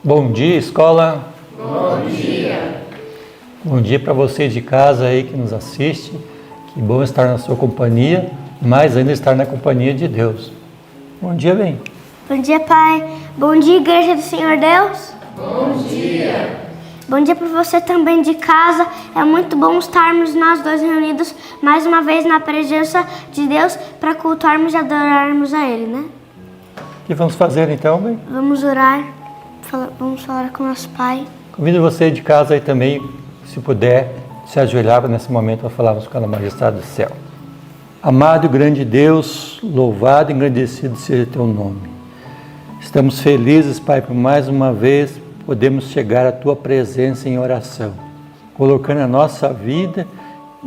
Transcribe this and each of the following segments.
Bom dia, escola. Bom dia. Bom dia para você de casa aí que nos assiste. Que bom estar na sua companhia, mais ainda estar na companhia de Deus. Bom dia, bem. Bom dia, Pai. Bom dia, Igreja do Senhor Deus. Bom dia. Bom dia para você também de casa. É muito bom estarmos nós dois reunidos mais uma vez na presença de Deus para cultuarmos e adorarmos a Ele, né? O que vamos fazer então, bem? Vamos orar, vamos falar com nosso Pai. Convido você de casa aí também, se puder, se ajoelhar nesse momento para falarmos com a Majestade do Céu. Amado e grande Deus, louvado e engrandecido seja teu nome. Estamos felizes, Pai, por mais uma vez podemos chegar à tua presença em oração, colocando a nossa vida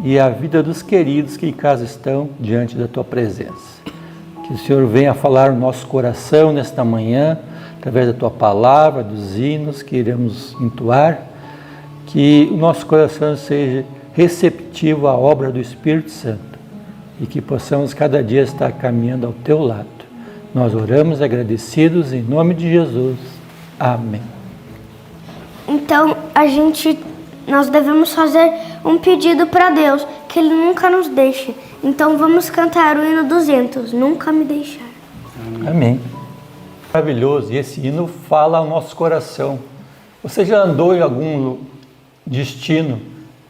e a vida dos queridos que em casa estão diante da tua presença. Que o Senhor venha falar no nosso coração nesta manhã, através da tua palavra, dos hinos que iremos entoar, que o nosso coração seja receptivo à obra do Espírito Santo e que possamos cada dia estar caminhando ao teu lado. Nós oramos agradecidos em nome de Jesus. Amém. Então, nós devemos fazer um pedido para Deus, que Ele nunca nos deixe. Então, vamos cantar o hino 200, Nunca Me Deixar. Amém. Maravilhoso, e esse hino fala ao nosso coração. Você já andou em algum destino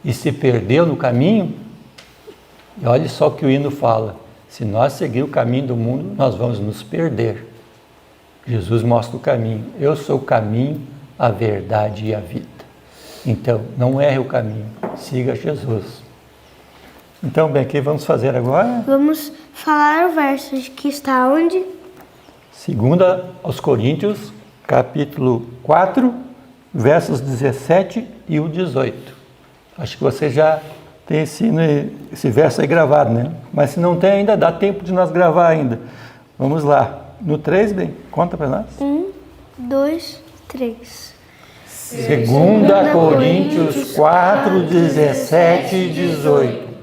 e se perdeu no caminho? E olha só o que o hino fala. Se nós seguir o caminho do mundo, nós vamos nos perder. Jesus mostra o caminho. Eu sou o caminho, a verdade e a vida. Então, não erre o caminho, siga Jesus. Então, bem, o que vamos fazer agora? Vamos falar o verso que está onde? 2 aos Coríntios, capítulo 4, versos 17 e o 18. Acho que você já tem esse verso aí gravado, né? Mas se não tem ainda, dá tempo de nós gravar ainda. Vamos lá. No 3, bem, conta para nós. 1, 2, 3. 2 Coríntios 4, 17 e 18.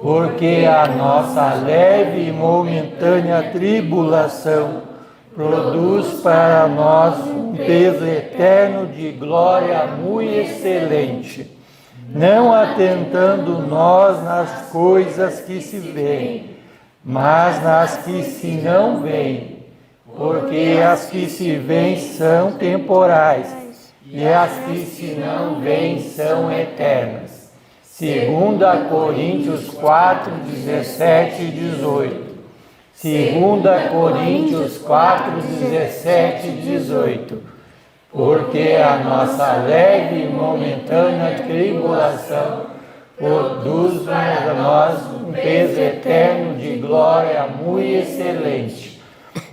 Porque a nossa leve e momentânea tribulação produz para nós um peso eterno de glória muito excelente, não atentando nós nas coisas que se veem, mas nas que se não veem, porque as que se veem são temporais, e as que se não veem são eternas. 2 Coríntios 4, 17 e 18. 2 Coríntios 4, 17 e 18. Porque a nossa leve e momentânea tribulação produz para nós um peso eterno de glória muito excelente,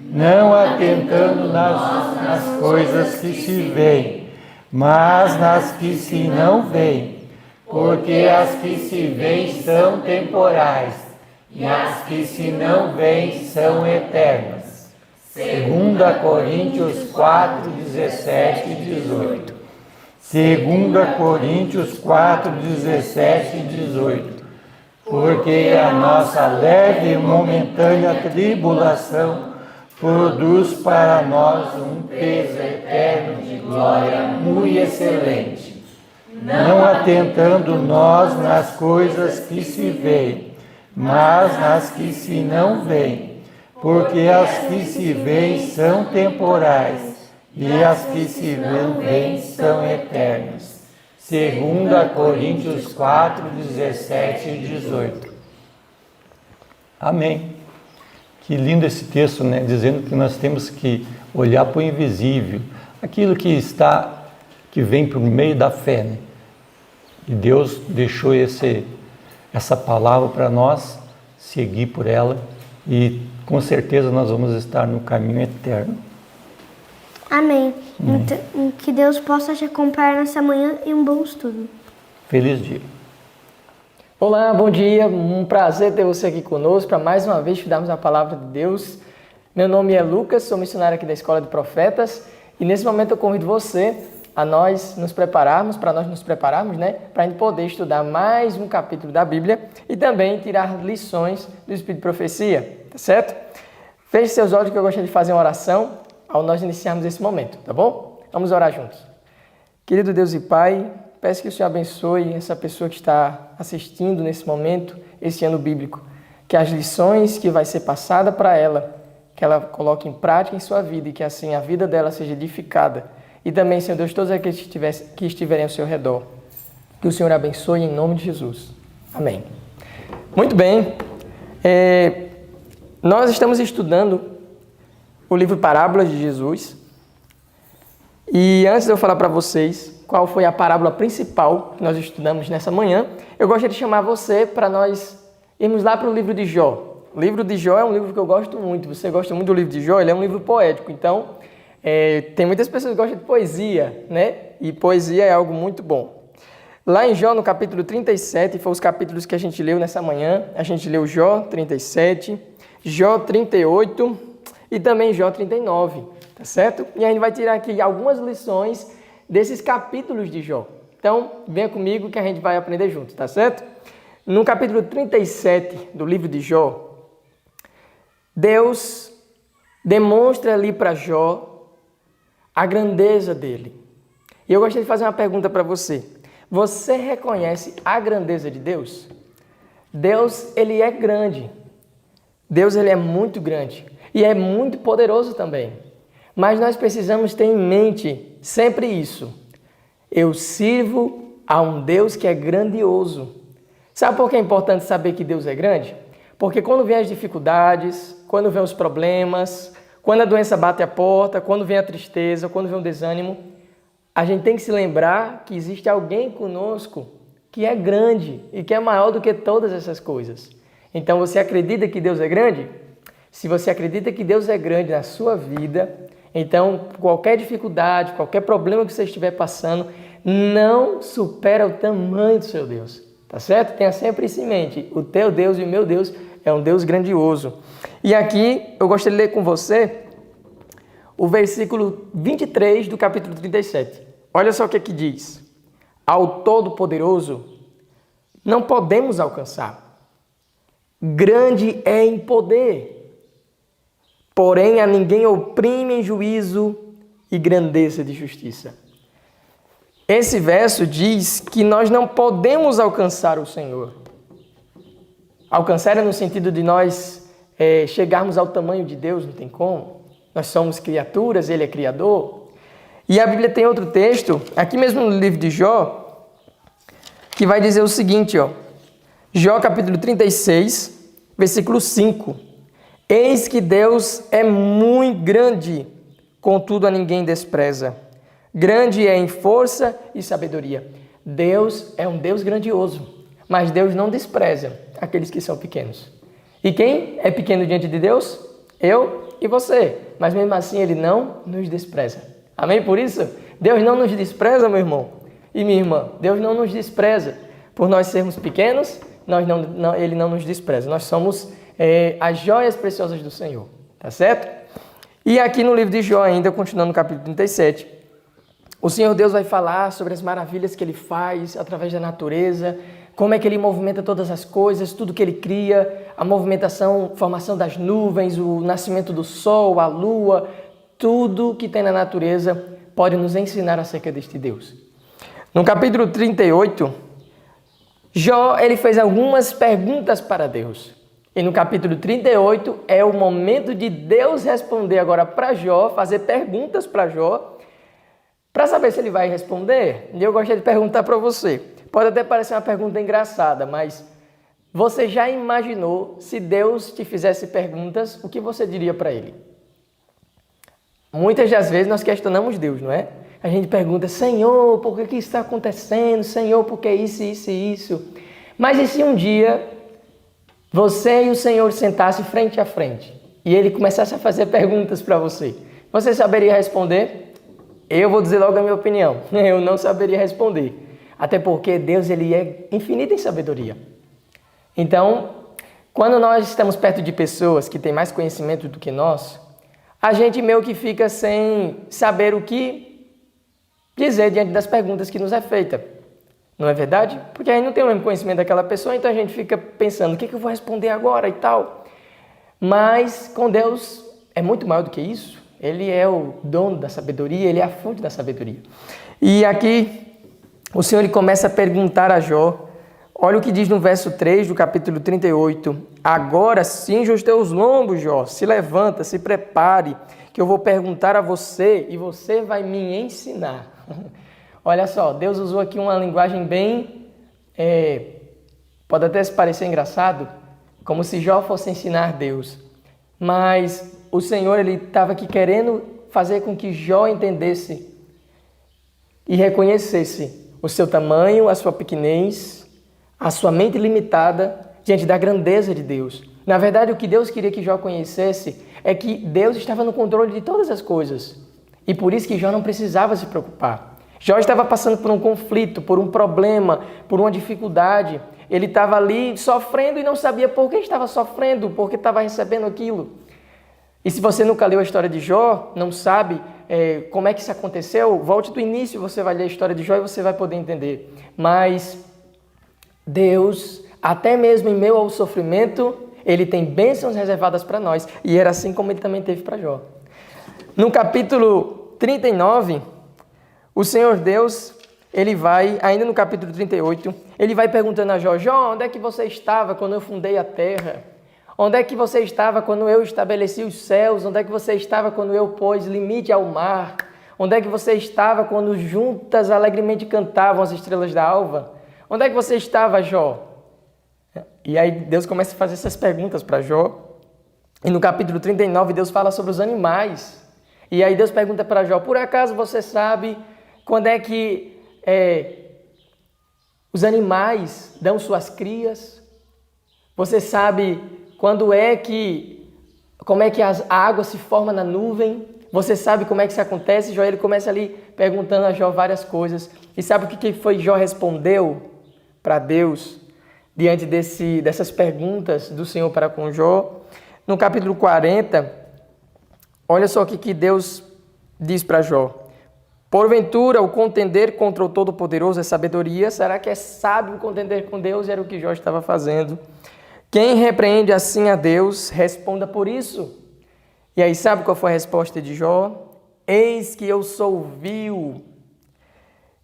não atentando nas coisas que se veem, mas nas que se não veem, porque as que se veem são temporais, e as que se não veem são eternas. 2 Coríntios 4, 17 e 18. 2 Coríntios 4, 17 e 18. Porque a nossa leve e momentânea tribulação produz para nós um peso eterno de glória muito excelente, não atentando nós nas coisas que se veem, mas nas que se não veem, porque as que se veem são temporais, e as que se não veem são eternas. 2 Coríntios 4, 17 e 18. Amém. Que lindo esse texto, né? Dizendo que nós temos que olhar para o invisível, aquilo que vem por meio da fé, né? E Deus deixou essa palavra para nós seguir por ela e com certeza nós vamos estar no caminho eterno. Amém. Então, que Deus possa te acompanhar nessa manhã e um bom estudo. Feliz dia. Olá, bom dia. Um prazer ter você aqui conosco para mais uma vez estudarmos a palavra de Deus. Meu nome é Lucas, sou missionário aqui da Escola de Profetas e nesse momento eu convido você a nós nos prepararmos, para a gente poder estudar mais um capítulo da Bíblia e também tirar lições do Espírito de Profecia, tá certo? Feche seus olhos que eu gostaria de fazer uma oração ao nós iniciarmos esse momento, tá bom? Vamos orar juntos. Querido Deus e Pai, peço que o Senhor abençoe essa pessoa que está assistindo nesse momento, esse ano bíblico. Que as lições que vai ser passada para ela, que ela coloque em prática em sua vida e que assim a vida dela seja edificada. E também, Senhor Deus, todos aqueles que estiverem ao seu redor. Que o Senhor abençoe em nome de Jesus. Amém. Muito bem. Nós estamos estudando o livro Parábolas de Jesus. E antes de eu falar para vocês qual foi a parábola principal que nós estudamos nessa manhã, eu gostaria de chamar você para nós irmos lá para o livro de Jó. O livro de Jó é um livro que eu gosto muito. Você gosta muito do livro de Jó? Ele é um livro poético. Então, tem muitas pessoas que gostam de poesia, né? E poesia é algo muito bom. Lá em Jó, no capítulo 37, foi os capítulos que a gente leu nessa manhã. A gente leu Jó 37, Jó 38 e também Jó 39, tá certo? E a gente vai tirar aqui algumas lições desses capítulos de Jó. Então, venha comigo que a gente vai aprender junto, tá certo? No capítulo 37 do livro de Jó, Deus demonstra ali para Jó a grandeza dele. E eu gostaria de fazer uma pergunta para você. Você reconhece a grandeza de Deus? Deus, ele é grande. Deus, ele é muito grande. E é muito poderoso também. Mas nós precisamos ter em mente sempre isso. Eu sirvo a um Deus que é grandioso. Sabe por que é importante saber que Deus é grande? Porque quando vem as dificuldades, quando vem os problemas, quando a doença bate a porta, quando vem a tristeza, quando vem o desânimo, a gente tem que se lembrar que existe alguém conosco que é grande e que é maior do que todas essas coisas. Então, você acredita que Deus é grande? Se você acredita que Deus é grande na sua vida, então qualquer dificuldade, qualquer problema que você estiver passando, não supera o tamanho do seu Deus. Tá certo? Tenha sempre isso em mente. O teu Deus e o meu Deus é um Deus grandioso. E aqui eu gostaria de ler com você o versículo 23 do capítulo 37. Olha só o que aqui diz. Ao Todo-Poderoso não podemos alcançar. Grande é em poder. Porém a ninguém oprime em juízo e grandeza de justiça. Esse verso diz que nós não podemos alcançar o Senhor. Alcançar é no sentido de nós chegarmos ao tamanho de Deus, não tem como. Nós somos criaturas, Ele é Criador. E a Bíblia tem outro texto, aqui mesmo no livro de Jó, que vai dizer o seguinte, ó. Jó capítulo 36, versículo 5. Eis que Deus é muito grande, contudo a ninguém despreza. Grande é em força e sabedoria. Deus é um Deus grandioso, mas Deus não despreza aqueles que são pequenos. E quem é pequeno diante de Deus? Eu e você. Mas mesmo assim Ele não nos despreza. Amém? Por isso, Deus não nos despreza, meu irmão e minha irmã. Deus não nos despreza. Por nós sermos pequenos, Ele não nos despreza. Nós somos as joias preciosas do Senhor. Tá certo? E aqui no livro de Jó ainda, continuando no capítulo 37, o Senhor Deus vai falar sobre as maravilhas que Ele faz através da natureza, como é que Ele movimenta todas as coisas, tudo que Ele cria, a movimentação, formação das nuvens, o nascimento do sol, a lua, tudo que tem na natureza pode nos ensinar acerca deste Deus. No capítulo 38, Jó ele fez algumas perguntas para Deus. E no capítulo 38 é o momento de Deus responder agora para Jó, fazer perguntas para Jó, para saber se ele vai responder. E eu gostaria de perguntar para você. Pode até parecer uma pergunta engraçada, mas você já imaginou se Deus te fizesse perguntas, o que você diria para Ele? Muitas das vezes nós questionamos Deus, não é? A gente pergunta, Senhor, por que isso está acontecendo? Senhor, por que isso, isso e isso? Mas e se um dia você e o Senhor sentassem frente a frente e Ele começasse a fazer perguntas para você? Você saberia responder? Eu vou dizer logo a minha opinião. Eu não saberia responder. Até porque Deus ele é infinito em sabedoria. Então, quando nós estamos perto de pessoas que têm mais conhecimento do que nós, a gente meio que fica sem saber o que dizer diante das perguntas que nos é feita. Não é verdade? Porque a gente não tem o mesmo conhecimento daquela pessoa, então a gente fica pensando, o que eu vou responder agora e tal. Mas com Deus é muito maior do que isso. Ele é o dono da sabedoria, ele é a fonte da sabedoria. E aqui o Senhor ele começa a perguntar a Jó. Olha o que diz no verso 3 do capítulo 38. Agora cinja os teus lombos, Jó, se levanta, se prepare, que eu vou perguntar a você e você vai me ensinar. Olha só, Deus usou aqui uma linguagem bem, pode até se parecer engraçado, como se Jó fosse ensinar Deus. Mas o Senhor ele estava aqui querendo fazer com que Jó entendesse e reconhecesse o seu tamanho, a sua pequenez, a sua mente limitada diante da grandeza de Deus. Na verdade, o que Deus queria que Jó conhecesse é que Deus estava no controle de todas as coisas. E por isso que Jó não precisava se preocupar. Jó estava passando por um conflito, por um problema, por uma dificuldade. Ele estava ali sofrendo e não sabia por que estava sofrendo, por que estava recebendo aquilo. E se você nunca leu a história de Jó, não sabe como é que isso aconteceu, volte do início, você vai ler a história de Jó e você vai poder entender. Mas Deus, até mesmo em meio ao sofrimento, ele tem bênçãos reservadas para nós. E era assim como ele também teve para Jó. No capítulo 39, o Senhor Deus, ele vai, ainda no capítulo 38, ele vai perguntando a Jó, Jó, onde é que você estava quando eu fundei a terra? Onde é que você estava quando eu estabeleci os céus? Onde é que você estava quando eu pus limite ao mar? Onde é que você estava quando juntas alegremente cantavam as estrelas da alva? Onde é que você estava, Jó? E aí Deus começa a fazer essas perguntas para Jó. E no capítulo 39, Deus fala sobre os animais. E aí Deus pergunta para Jó, por acaso você sabe quando é que os animais dão suas crias? Você sabe como é que a água se forma na nuvem? Você sabe como é que isso acontece? Jó, ele começa ali perguntando a Jó várias coisas. E sabe o que foi Jó respondeu para Deus diante dessas perguntas do Senhor para com Jó? No capítulo 40, olha só o que Deus diz para Jó. Porventura, o contender contra o Todo-Poderoso é sabedoria? Será que é sábio contender com Deus? Era o que Jó estava fazendo. Quem repreende assim a Deus, responda por isso. E aí, sabe qual foi a resposta de Jó? Eis que eu sou vil,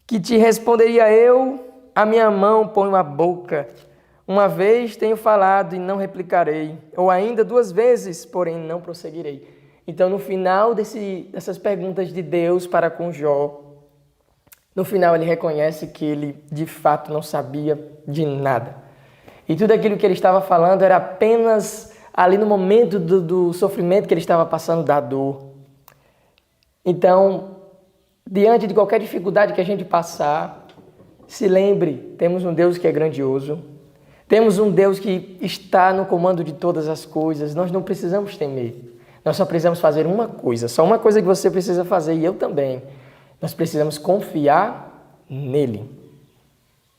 que te responderia eu, a minha mão ponho a boca. Uma vez tenho falado e não replicarei, ou ainda 2 vezes, porém não prosseguirei. Então, no final dessas perguntas de Deus para com Jó, no final ele reconhece que ele de fato não sabia de nada. E tudo aquilo que ele estava falando era apenas ali no momento do sofrimento que ele estava passando, da dor. Então, diante de qualquer dificuldade que a gente passar, se lembre, temos um Deus que é grandioso, temos um Deus que está no comando de todas as coisas, nós não precisamos temer, nós só precisamos fazer uma coisa, só uma coisa que você precisa fazer e eu também, nós precisamos confiar nele.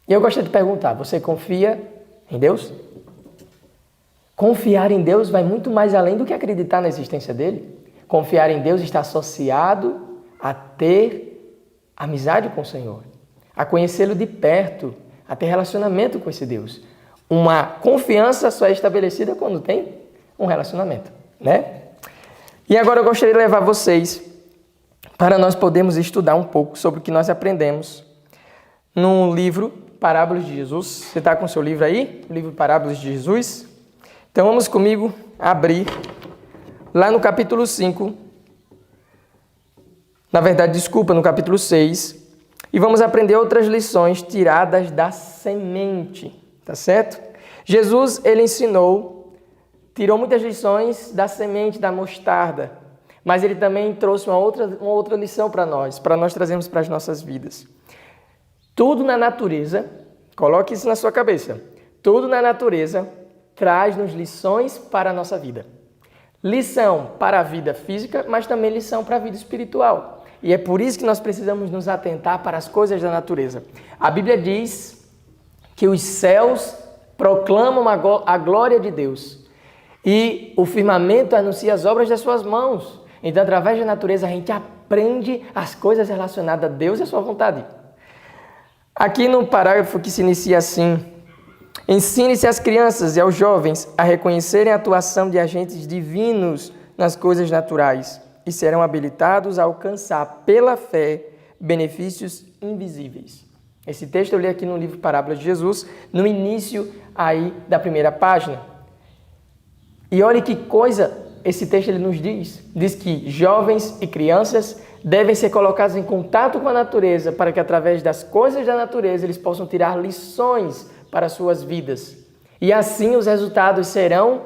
E eu gostaria de perguntar, você confia em Deus? Confiar em Deus vai muito mais além do que acreditar na existência dele. Confiar em Deus está associado a ter amizade com o Senhor, a conhecê-lo de perto, a ter relacionamento com esse Deus. Uma confiança só é estabelecida quando tem um relacionamento, né? E agora eu gostaria de levar vocês para nós podermos estudar um pouco sobre o que nós aprendemos no livro Parábolas de Jesus. Você está com o seu livro aí? O livro Parábolas de Jesus? Então vamos comigo abrir lá no capítulo 5. Na verdade, desculpa, no capítulo 6. E vamos aprender outras lições tiradas da semente. Tá certo? Jesus, ele tirou muitas lições da semente da mostarda. Mas ele também trouxe uma outra lição para nós trazermos para as nossas vidas. Tudo na natureza, coloque isso na sua cabeça, tudo na natureza traz-nos lições para a nossa vida. Lição para a vida física, mas também lição para a vida espiritual. E é por isso que nós precisamos nos atentar para as coisas da natureza. A Bíblia diz que os céus proclamam a glória de Deus e o firmamento anuncia as obras das suas mãos. Então, através da natureza, a gente aprende as coisas relacionadas a Deus e a sua vontade. Aqui no parágrafo que se inicia assim, ensine-se às crianças e aos jovens a reconhecerem a atuação de agentes divinos nas coisas naturais e serão habilitados a alcançar pela fé benefícios invisíveis. Esse texto eu li aqui no livro Parábolas de Jesus, no início aí da primeira página. E olha que coisa esse texto ele nos diz. Diz que jovens e crianças devem ser colocados em contato com a natureza para que através das coisas da natureza eles possam tirar lições para as suas vidas. E assim os resultados serão,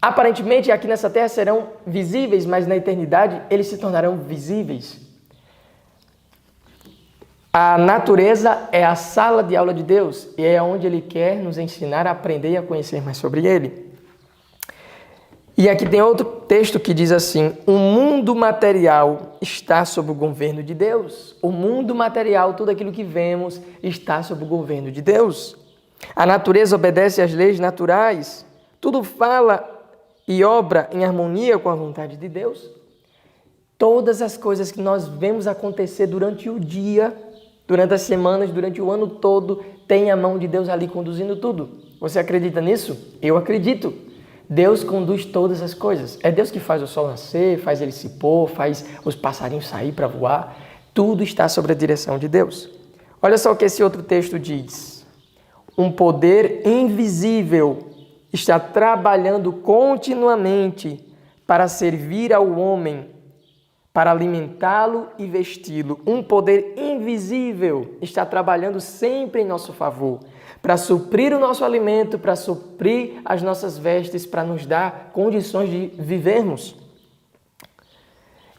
aparentemente aqui nessa terra serão visíveis, mas na eternidade eles se tornarão visíveis. A natureza é a sala de aula de Deus e é onde Ele quer nos ensinar a aprender e a conhecer mais sobre Ele. E aqui tem outro texto que diz assim: o mundo material está sob o governo de Deus. O mundo material, tudo aquilo que vemos, está sob o governo de Deus. A natureza obedece às leis naturais. Tudo fala e obra em harmonia com a vontade de Deus. Todas as coisas que nós vemos acontecer durante o dia, durante as semanas, durante o ano todo, tem a mão de Deus ali conduzindo tudo. Você acredita nisso? Eu acredito. Deus conduz todas as coisas. É Deus que faz o sol nascer, faz ele se pôr, faz os passarinhos sair para voar. Tudo está sob a direção de Deus. Olha só o que esse outro texto diz. Um poder invisível está trabalhando continuamente para servir ao homem, para alimentá-lo e vesti-lo. Um poder invisível está trabalhando sempre em nosso favor, para suprir o nosso alimento, para suprir as nossas vestes, para nos dar condições de vivermos.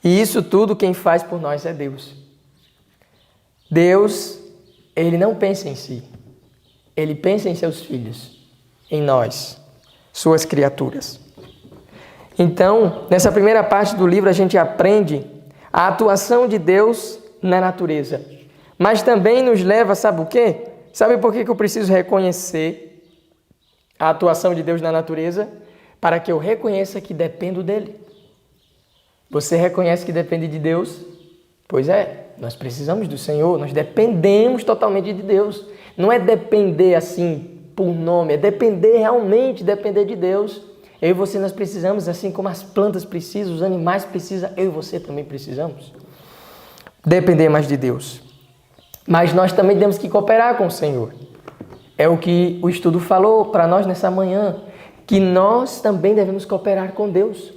E isso tudo quem faz por nós é Deus. Deus, Ele não pensa em si. Ele pensa em seus filhos, em nós, suas criaturas. Então, nessa primeira parte do livro, a gente aprende a atuação de Deus na natureza. Mas também nos leva, sabe o quê? Sabe por que eu preciso reconhecer a atuação de Deus na natureza? Para que eu reconheça que dependo dele. Você reconhece que depende de Deus? Pois é, nós precisamos do Senhor, nós dependemos totalmente de Deus. Não é depender assim por nome, é depender realmente, depender de Deus. Eu e você nós precisamos, assim como as plantas precisam, os animais precisam, eu e você também precisamos depender mais de Deus. Mas nós também temos que cooperar com o Senhor. É o que o estudo falou para nós nessa manhã, que nós também devemos cooperar com Deus.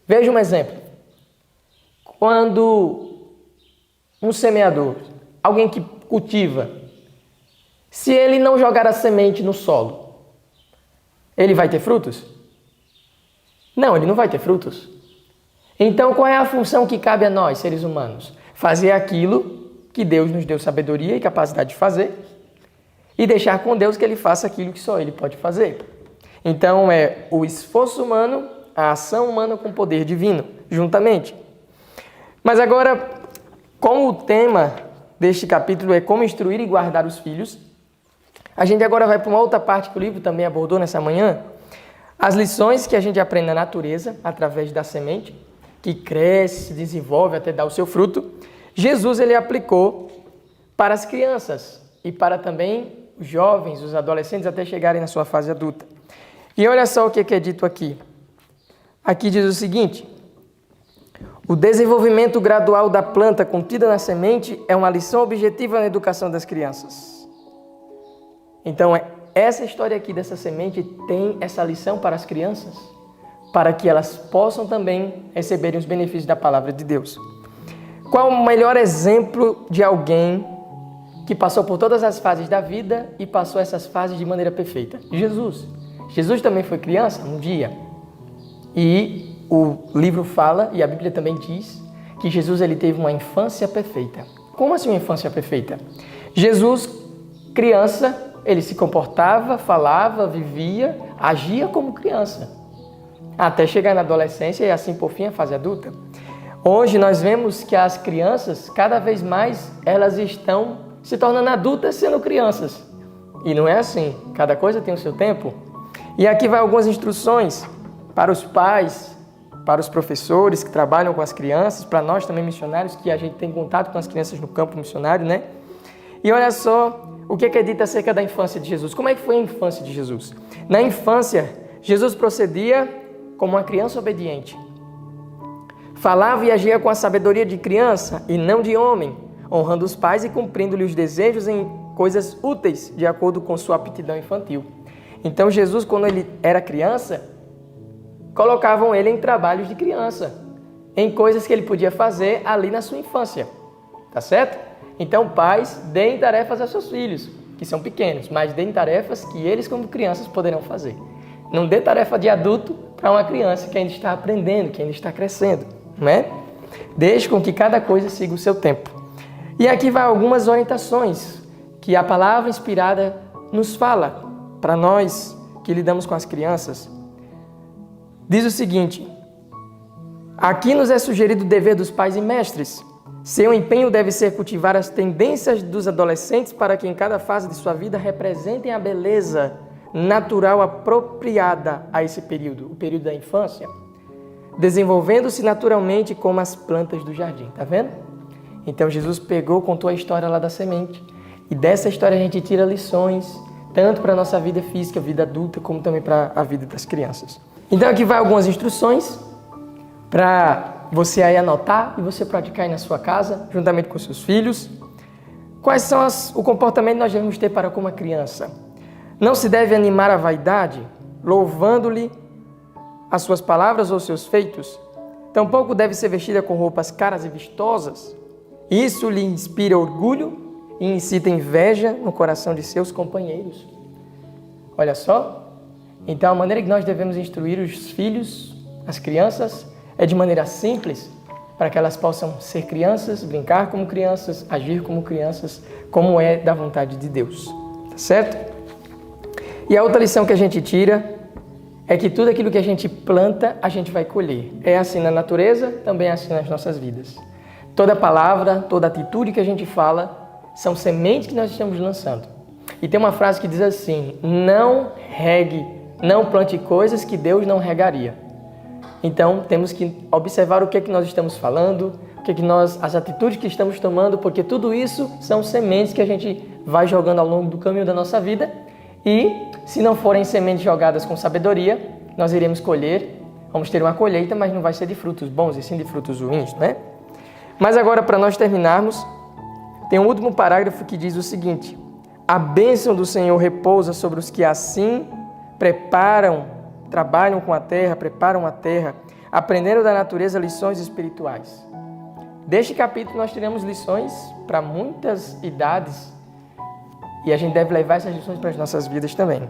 Veja um exemplo. Quando um semeador, alguém que cultiva, se ele não jogar a semente no solo, ele vai ter frutos? Não, ele não vai ter frutos. Então, qual é a função que cabe a nós, seres humanos? Fazer aquilo que Deus nos deu sabedoria e capacidade de fazer e deixar com Deus que Ele faça aquilo que só Ele pode fazer. Então, é o esforço humano, a ação humana com o poder divino, juntamente. Mas agora, como o tema deste capítulo é como instruir e guardar os filhos, a gente agora vai para uma outra parte que o livro também abordou nessa manhã, as lições que a gente aprende na natureza, através da semente, que cresce, se desenvolve até dar o seu fruto, Jesus ele aplicou para as crianças e para também os jovens, os adolescentes, até chegarem na sua fase adulta. E olha só o que é dito aqui. Aqui diz o seguinte: o desenvolvimento gradual da planta contida na semente é uma lição objetiva na educação das crianças. Então, essa história aqui dessa semente tem essa lição para as crianças, para que elas possam também receberem os benefícios da palavra de Deus. Qual o melhor exemplo de alguém que passou por todas as fases da vida e passou essas fases de maneira perfeita? Jesus. Jesus também foi criança um dia. E o livro fala, e a Bíblia também diz, que Jesus ele teve uma infância perfeita. Como assim uma infância perfeita? Jesus, criança, ele se comportava, falava, vivia, agia como criança. Até chegar na adolescência e assim por fim a fase adulta. Hoje nós vemos que as crianças, cada vez mais, elas estão se tornando adultas sendo crianças. E não é assim. Cada coisa tem o seu tempo. E aqui vai algumas instruções para os pais, para os professores que trabalham com as crianças, para nós também missionários, que a gente tem contato com as crianças no campo missionário, né? E olha só o que é dito acerca da infância de Jesus. Como é que foi a infância de Jesus? Na infância, Jesus procedia como uma criança obediente. Falava e agia com a sabedoria de criança e não de homem, honrando os pais e cumprindo-lhe os desejos em coisas úteis, de acordo com sua aptidão infantil. Então Jesus, quando ele era criança, colocavam ele em trabalhos de criança, em coisas que ele podia fazer ali na sua infância. Tá certo? Então, pais, deem tarefas aos seus filhos, que são pequenos, mas deem tarefas que eles, como crianças, poderão fazer. Não dê tarefa de adulto para uma criança que ainda está aprendendo, que ainda está crescendo, não é? Deixe com que cada coisa siga o seu tempo. E aqui vai algumas orientações que a palavra inspirada nos fala para nós que lidamos com as crianças. Diz o seguinte: aqui nos é sugerido o dever dos pais e mestres. Seu empenho deve ser cultivar as tendências dos adolescentes para que em cada fase de sua vida representem a beleza natural apropriada a esse período, o período da infância, desenvolvendo-se naturalmente como as plantas do jardim. Tá vendo? Então Jesus contou a história lá da semente. E dessa história a gente tira lições, tanto para a nossa vida física, vida adulta, como também para a vida das crianças. Então aqui vai algumas instruções para você aí anotar e você praticar aí na sua casa, juntamente com seus filhos. Quais são o comportamento que nós devemos ter para com uma criança? Não se deve animar a vaidade, louvando-lhe as suas palavras ou seus feitos. Tampouco deve ser vestida com roupas caras e vistosas. Isso lhe inspira orgulho e incita inveja no coração de seus companheiros. Olha só. Então, a maneira que nós devemos instruir os filhos, as crianças, é de maneira simples, para que elas possam ser crianças, brincar como crianças, agir como crianças, como é da vontade de Deus. Tá certo? E a outra lição que a gente tira é que tudo aquilo que a gente planta, a gente vai colher. É assim na natureza, também é assim nas nossas vidas. Toda palavra, toda atitude que a gente fala, são sementes que nós estamos lançando. E tem uma frase que diz assim: não regue, não plante coisas que Deus não regaria. Então, temos que observar o que é que nós estamos falando, as atitudes que estamos tomando, porque tudo isso são sementes que a gente vai jogando ao longo do caminho da nossa vida. E, se não forem sementes jogadas com sabedoria, nós iremos colher, vamos ter uma colheita, mas não vai ser de frutos bons, e sim de frutos ruins, né? Mas agora, para nós terminarmos, tem um último parágrafo que diz o seguinte: a bênção do Senhor repousa sobre os que assim trabalham com a terra, preparam a terra, aprendendo da natureza lições espirituais. Deste capítulo nós teremos lições para muitas idades e a gente deve levar essas lições para as nossas vidas também.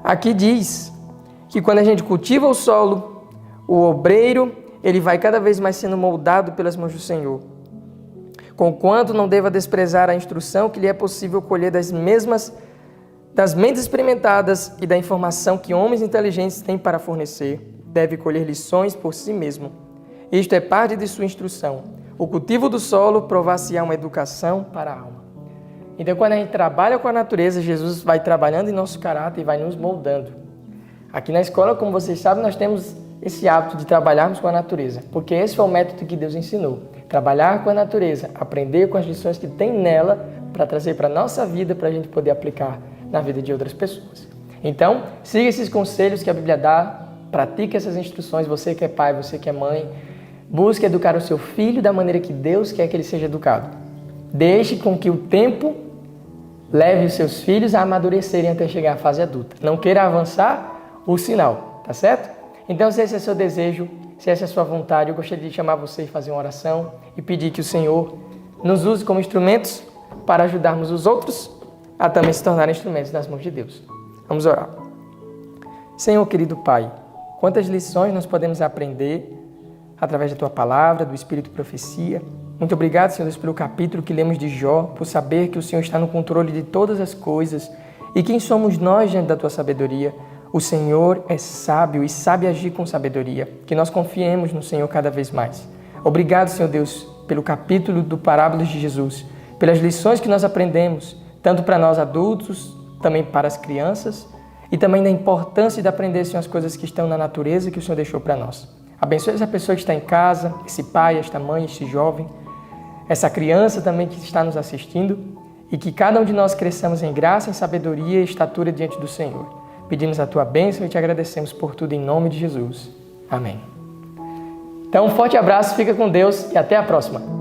Aqui diz que quando a gente cultiva o solo, o obreiro, ele vai cada vez mais sendo moldado pelas mãos do Senhor. Conquanto não deva desprezar a instrução que lhe é possível colher das mentes experimentadas e da informação que homens inteligentes têm para fornecer, deve colher lições por si mesmo. Isto é parte de sua instrução. O cultivo do solo provar-se-á uma educação para a alma. Então, quando a gente trabalha com a natureza, Jesus vai trabalhando em nosso caráter e vai nos moldando. Aqui na escola, como vocês sabem, nós temos esse hábito de trabalharmos com a natureza, porque esse foi o método que Deus ensinou. Trabalhar com a natureza, aprender com as lições que tem nela para trazer para a nossa vida, para a gente poder aplicar na vida de outras pessoas. Então, siga esses conselhos que a Bíblia dá, pratique essas instruções, você que é pai, você que é mãe, busque educar o seu filho da maneira que Deus quer que ele seja educado. Deixe com que o tempo leve os seus filhos a amadurecerem até chegar à fase adulta. Não queira avançar o sinal, tá certo? Então, se esse é seu desejo, se essa é a sua vontade, eu gostaria de chamar você e fazer uma oração e pedir que o Senhor nos use como instrumentos para ajudarmos os outros a também se tornarem instrumentos nas mãos de Deus. Vamos orar. Senhor, querido Pai, quantas lições nós podemos aprender através da Tua palavra, do Espírito Profecia. Muito obrigado, Senhor Deus, pelo capítulo que lemos de Jó, por saber que o Senhor está no controle de todas as coisas e quem somos nós diante da Tua sabedoria. O Senhor é sábio e sabe agir com sabedoria, que nós confiemos no Senhor cada vez mais. Obrigado, Senhor Deus, pelo capítulo do Parábolas de Jesus, pelas lições que nós aprendemos, tanto para nós adultos, também para as crianças, e também da importância de aprender, Senhor, as coisas que estão na natureza que o Senhor deixou para nós. Abençoe essa pessoa que está em casa, esse pai, esta mãe, este jovem, essa criança também que está nos assistindo, e que cada um de nós cresçamos em graça, em sabedoria e estatura diante do Senhor. Pedimos a Tua bênção e Te agradecemos por tudo em nome de Jesus. Amém. Então, um forte abraço, fica com Deus e até a próxima.